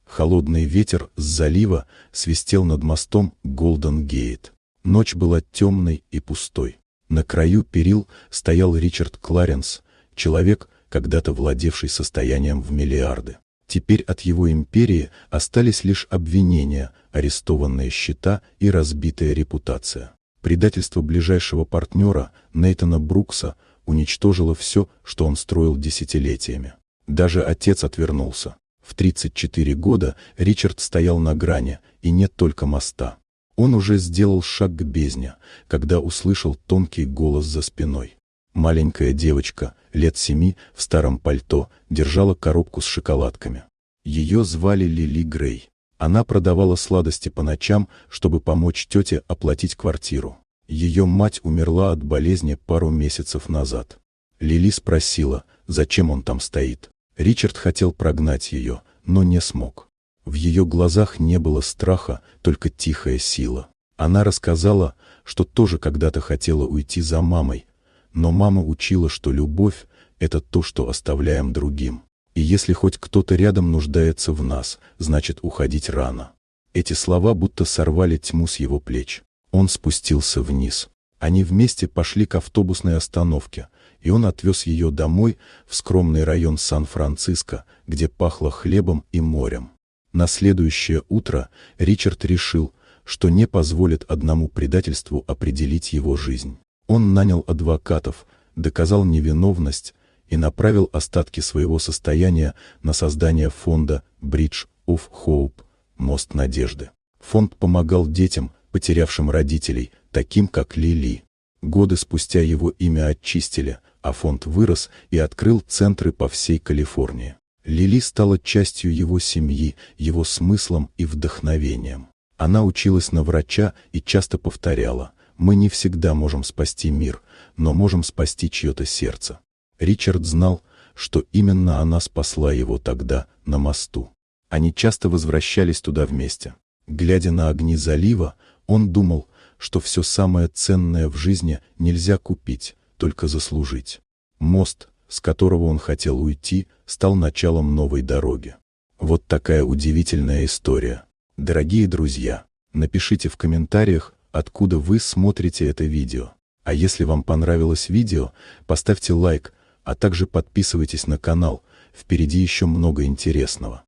Холодный ветер с залива свистел над мостом Голден-Гейт. Ночь была темной и пустой. На краю перил стоял Ричард Кларенс, человек, когда-то владевший состоянием в миллиарды. Теперь от его империи остались лишь обвинения, арестованные счета и разбитая репутация. Предательство ближайшего партнера, Нейтана Брукса, уничтожило все, что он строил десятилетиями. Даже отец отвернулся. В 34 года Ричард стоял на грани, и нет только моста. Он уже сделал шаг к бездне, когда услышал тонкий голос за спиной. Маленькая девочка, лет 7, в старом пальто, держала коробку с шоколадками. Ее звали Лили Грей. Она продавала сладости по ночам, чтобы помочь тете оплатить квартиру. Ее мать умерла от болезни пару месяцев назад. Лили спросила, зачем он там стоит. Ричард хотел прогнать ее, но не смог. В ее глазах не было страха, только тихая сила. Она рассказала, что тоже когда-то хотела уйти за мамой, но мама учила, что любовь — это то, что оставляем другим. И если хоть кто-то рядом нуждается в нас, значит уходить рано. Эти слова будто сорвали тьму с его плеч. Он спустился вниз. Они вместе пошли к автобусной остановке, и он отвез ее домой, в скромный район Сан-Франциско, где пахло хлебом и морем. На следующее утро Ричард решил, что не позволит одному предательству определить его жизнь. Он нанял адвокатов, доказал невиновность и направил остатки своего состояния на создание фонда Bridge of Hope, мост надежды. Фонд помогал детям, потерявшим родителей, таким как Лили. Годы спустя его имя очистили, а фонд вырос и открыл центры по всей Калифорнии. Лили стала частью его семьи, его смыслом и вдохновением. Она училась на врача и часто повторяла: «Мы не всегда можем спасти мир, но можем спасти чье-то сердце». Ричард знал, что именно она спасла его тогда, на мосту. Они часто возвращались туда вместе. Глядя на огни залива, он думал, что все самое ценное в жизни нельзя купить, только заслужить. Мост, с которого он хотел уйти, стал началом новой дороги. Вот такая удивительная история. Дорогие друзья, напишите в комментариях, откуда вы смотрите это видео. А если вам понравилось видео, поставьте лайк, а также подписывайтесь на канал, впереди еще много интересного.